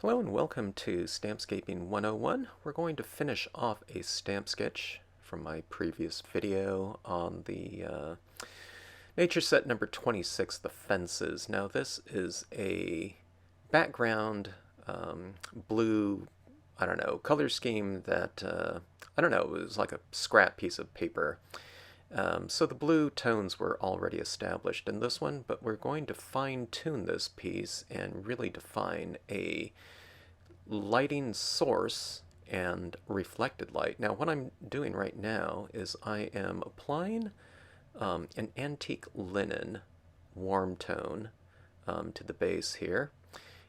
Hello and welcome to Stampscaping 101. We're going to finish off a stamp sketch from my previous video on the nature set number 26, the fences. Now this is a background blue, I don't know, color scheme that, I don't know, it was like a scrap piece of paper. So the blue tones were already established in this one, but we're going to fine-tune this piece and really define a lighting source and reflected light. Now what I'm doing right now is I am applying an antique linen warm tone to the base here.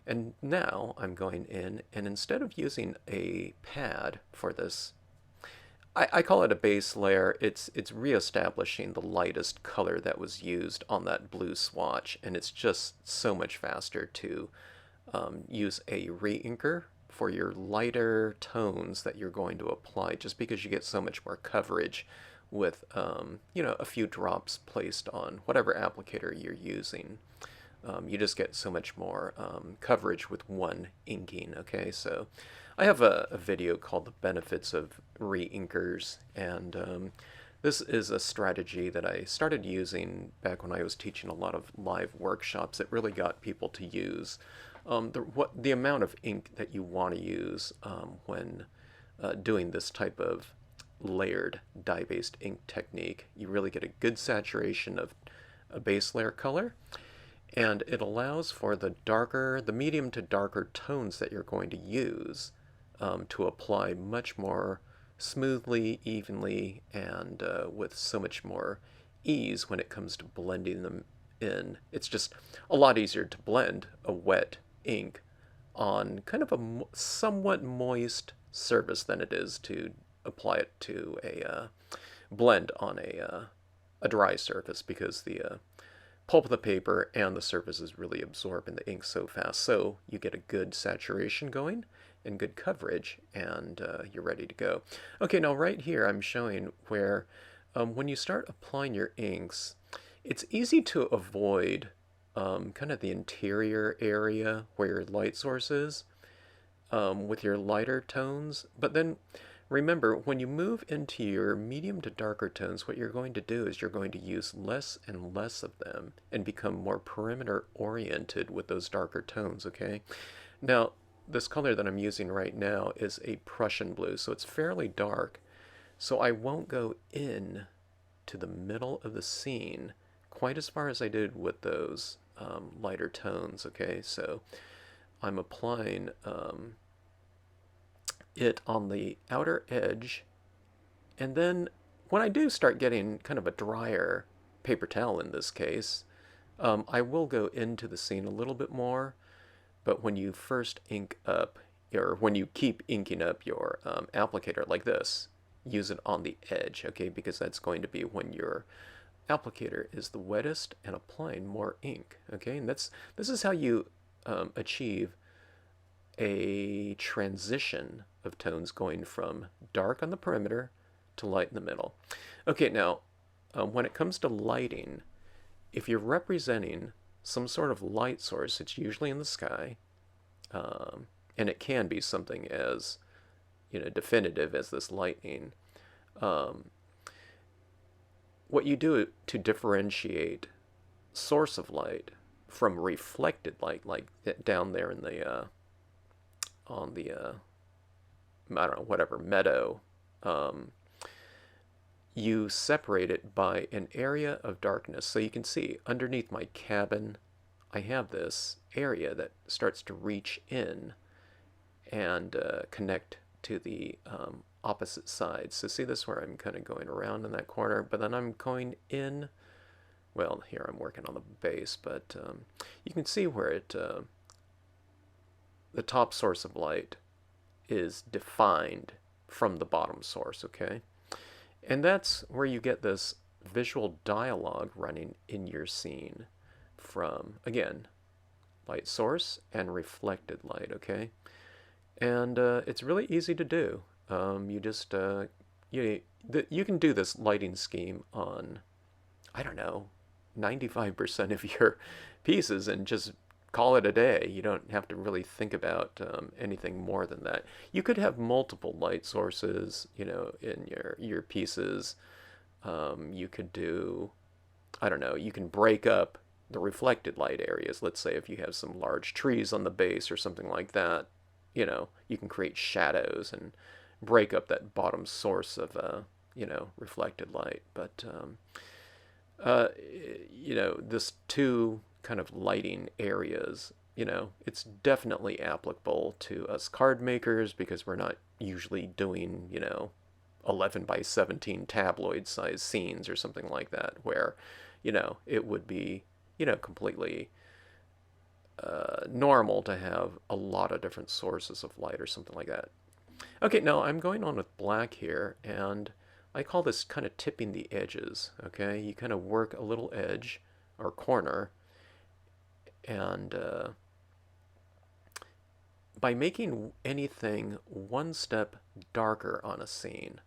And now I'm going in, and instead of using a pad for this, I call it a base layer. It's reestablishing the lightest color that was used on that blue swatch, and it's just so much faster to use a re-inker for your lighter tones that you're going to apply, just because you get so much more coverage with a few drops placed on whatever applicator you're using. You just get so much more coverage with one inking. Okay, so I have a video called The Benefits of Re-Inkers, and this is a strategy that I started using back when I was teaching a lot of live workshops. It really got people to use the amount of ink that you want to use when doing this type of layered dye-based ink technique. You really get a good saturation of a base layer color, and it allows for the medium to darker tones that you're going to use to apply much more smoothly, evenly, and with so much more ease when it comes to blending them in. It's just a lot easier to blend a wet ink on kind of a somewhat moist surface than it is to apply it to a blend on a dry surface, because the pulp of the paper and the surface is really absorbing the ink so fast. So you get a good saturation going and good coverage, and you're ready to go. Okay, now right here I'm showing where when you start applying your inks, it's easy to avoid kind of the interior area where your light source is with your lighter tones. But then remember, when you move into your medium to darker tones, what you're going to do is you're going to use less and less of them and become more perimeter oriented with those darker tones. Okay, now this color that I'm using right now is a Prussian blue, so it's fairly dark, so I won't go in to the middle of the scene quite as far as I did with those lighter tones. Okay, so I'm applying it on the outer edge, and then when I do start getting kind of a drier paper towel in this case, I will go into the scene a little bit more. But when you first ink up, or when you keep inking up your applicator like this, use it on the edge, okay, because that's going to be when your applicator is the wettest and applying more ink. Okay, and this is how you achieve a transition of tones going from dark on the perimeter to light in the middle. Okay, now when it comes to lighting, if you're representing some sort of light source, it's usually in the sky, and it can be something as definitive as this lightning. What you do to differentiate source of light from reflected light, like down there in the on the I don't know, whatever meadow, you separate it by an area of darkness. So you can see underneath my cabin, I have this area that starts to reach in and connect to the opposite sides. So see this, where I'm kind of going around in that corner, but then I'm going in. Well, here I'm working on the base, but you can see where it the top source of light is defined from the bottom source. Okay, and that's where you get this visual dialogue running in your scene from, again, light source and reflected light. Okay, and it's really easy to do. You just you can do this lighting scheme on, I don't know, 95% of your pieces, and just call it a day. You don't have to really think about anything more than that. You could have multiple light sources, you know, in your pieces. You could do, I don't know, you can break up the reflected light areas. Let's say if you have some large trees on the base or something like that, you know, you can create shadows and break up that bottom source of, you know, reflected light. But, uh, you know, this two kind of lighting areas, you know, it's definitely applicable to us card makers because we're not usually doing, you know, 11 by 17 tabloid size scenes or something like that where, you know, it would be, you know, completely normal to have a lot of different sources of light or something like that. Okay, now I'm going on with black here, and I call this kind of tipping the edges, okay? You kind of work a little edge or corner, and by making anything one step darker on a scene,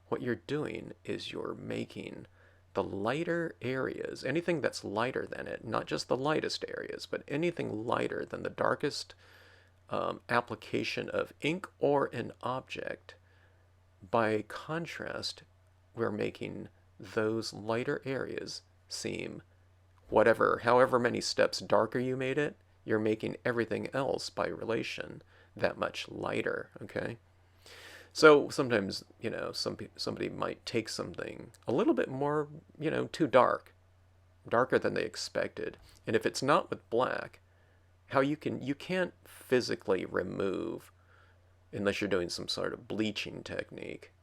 what you're doing is you're making the lighter areas, anything that's lighter than it, not just the lightest areas, but anything lighter than the darkest application of ink or an object. By contrast, we're making those lighter areas seem however many steps darker you made it, you're making everything else by relation that much lighter, okay? So sometimes, you know, somebody might take something a little bit more, you know, too darker than they expected. And if it's not with black, you can't physically remove, unless you're doing some sort of bleaching technique,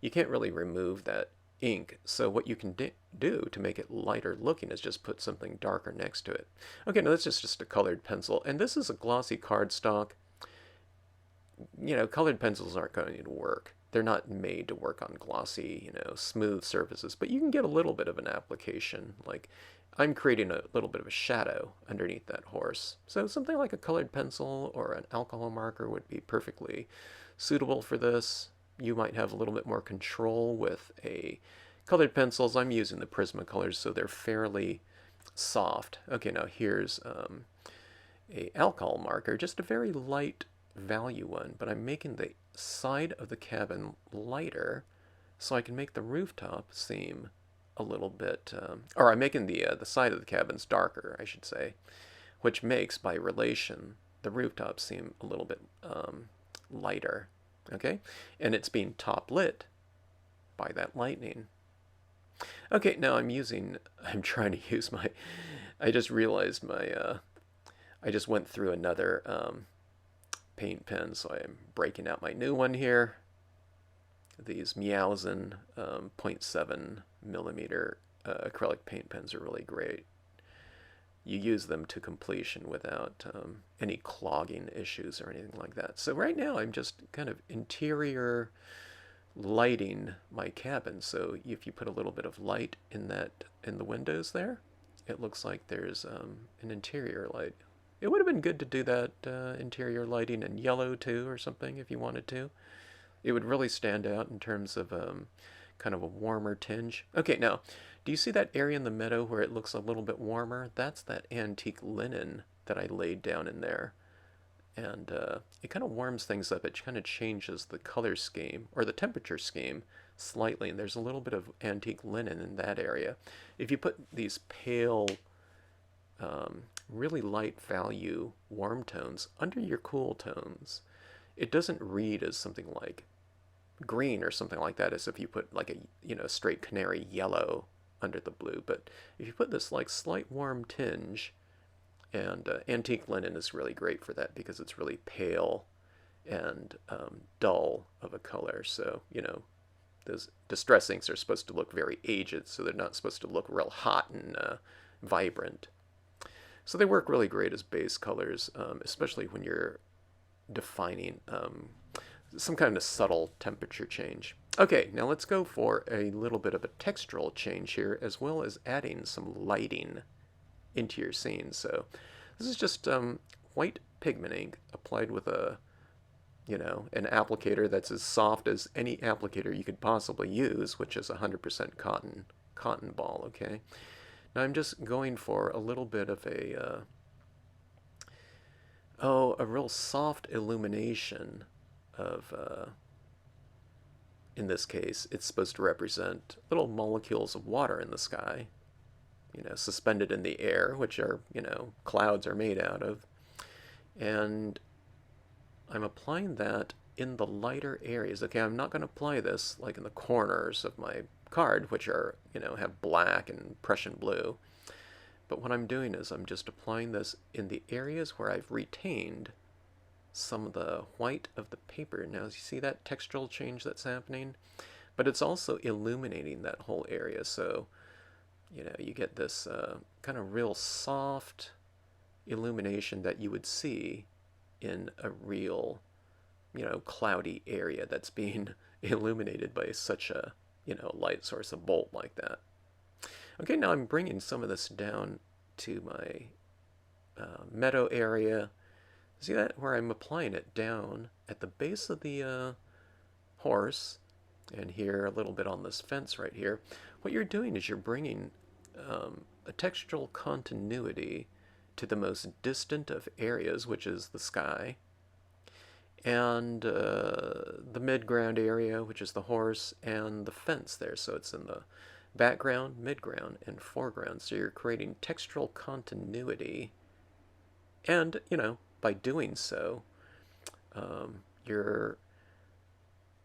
you can't really remove that ink. So what you can do to make it lighter looking is just put something darker next to it. Okay, now this is just a colored pencil, and this is a glossy cardstock. You know, colored pencils aren't going to work. They're not made to work on glossy, you know, smooth surfaces, but you can get a little bit of an application. Like, I'm creating a little bit of a shadow underneath that horse. So something like a colored pencil or an alcohol marker would be perfectly suitable for this. You might have a little bit more control with a colored pencils. I'm using the Prismacolors, so they're fairly soft. Okay, now here's a alcohol marker, just a very light value one, but I'm making the side of the cabin lighter so I can make the rooftop seem a little bit, or I'm making the side of the cabins darker, I should say, which makes, by relation, the rooftop seem a little bit lighter, okay? And it's being top lit by that lightning. Okay, now I'm trying to use my, I just realized I just went through another paint pen, so I'm breaking out my new one here. These Meowsen 0.7 millimeter acrylic paint pens are really great. You use them to completion without any clogging issues or anything like that. So right now I'm just kind of interior lighting my cabin. So if you put a little bit of light in the windows there, it looks like there's an interior light. It would have been good to do that interior lighting in yellow too or something if you wanted to. It would really stand out in terms of kind of a warmer tinge. Okay, now, do you see that area in the meadow where it looks a little bit warmer? That's that antique linen that I laid down in there. And it kind of warms things up. It kind of changes the color scheme, or the temperature scheme, slightly. And there's a little bit of antique linen in that area. If you put these pale, really light value warm tones under your cool tones, it doesn't read as something like green or something like that, as if you put like a straight canary yellow under the blue. But if you put this like slight warm tinge, and antique linen is really great for that because it's really pale and dull of a color. So, you know, those distress inks are supposed to look very aged, so they're not supposed to look real hot and vibrant. So they work really great as base colors, especially when you're defining some kind of subtle temperature change. Okay, now let's go for a little bit of a textural change here, as well as adding some lighting into your scene. So this is just white pigment ink applied with an applicator that's as soft as any applicator you could possibly use, which is 100% cotton ball, okay? Now I'm just going for a little bit of a Oh, a real soft illumination of, in this case, it's supposed to represent little molecules of water in the sky, suspended in the air, which are, clouds are made out of. And I'm applying that in the lighter areas. Okay, I'm not going to apply this like in the corners of my card, which are, have black and Prussian blue. But what I'm doing is I'm just applying this in the areas where I've retained some of the white of the paper. Now, you see that textural change that's happening? But it's also illuminating that whole area. So, you get this kind of real soft illumination that you would see in a real, cloudy area that's being illuminated by such a, light source, a bolt like that. Okay, now I'm bringing some of this down to my meadow area. See that? Where I'm applying it down at the base of the horse, and here a little bit on this fence right here. What you're doing is you're bringing a textural continuity to the most distant of areas, which is the sky, and the midground area, which is the horse, and the fence there. So it's in the background, midground, and foreground. So you're creating textural continuity, and, by doing so,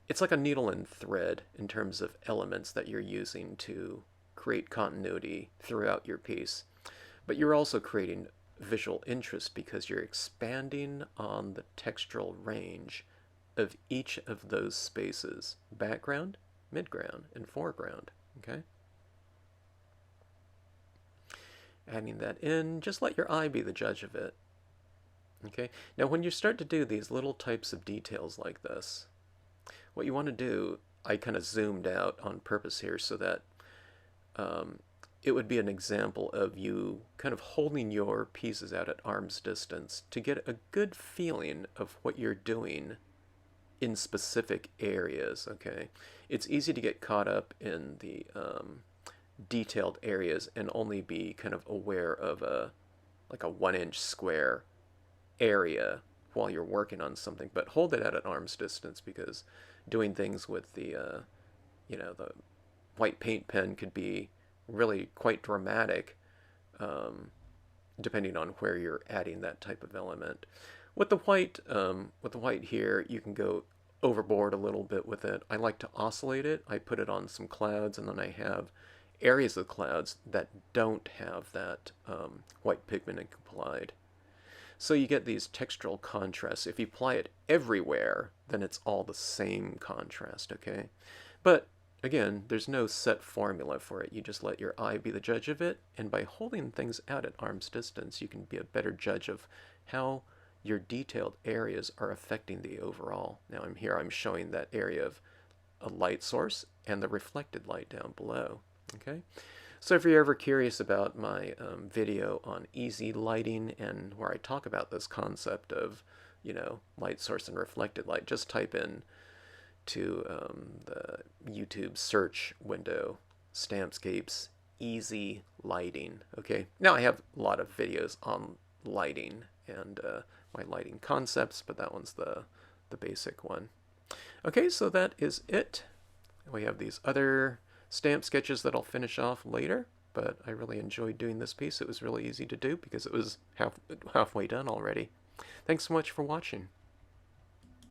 it's like a needle and thread in terms of elements that you're using to create continuity throughout your piece. But you're also creating visual interest because you're expanding on the textural range of each of those spaces: background, midground, and foreground. Okay? Adding that in, just let your eye be the judge of it. Okay? Now, when you start to do these little types of details like this, what you want to do, I kind of zoomed out on purpose here so that it would be an example of you kind of holding your pieces out at arm's distance to get a good feeling of what you're doing in specific areas, okay? It's easy to get caught up in the detailed areas and only be kind of aware of like a 1-inch square area while you're working on something, but hold it at an arm's distance, because doing things with the the white paint pen could be really quite dramatic, depending on where you're adding that type of element. With the white here, you can go overboard a little bit with it. I like to oscillate it. I put it on some clouds, and then I have areas of clouds that don't have that white pigment applied. So you get these textural contrasts. If you apply it everywhere, then it's all the same contrast, okay? But again, there's no set formula for it. You just let your eye be the judge of it, and by holding things out at arm's distance, you can be a better judge of how your detailed areas are affecting the overall. Now I'm showing that area of a light source and the reflected light down below, okay? So if you're ever curious about my video on easy lighting, and where I talk about this concept of, light source and reflected light, just type in to the YouTube search window, Stampscapes easy lighting, okay? Now I have a lot of videos on lighting and my lighting concepts, but that one's the basic one. Okay, so that is it. We have these other stamp sketches that I'll finish off later, but I really enjoyed doing this piece. It was really easy to do because it was halfway done already. Thanks so much for watching.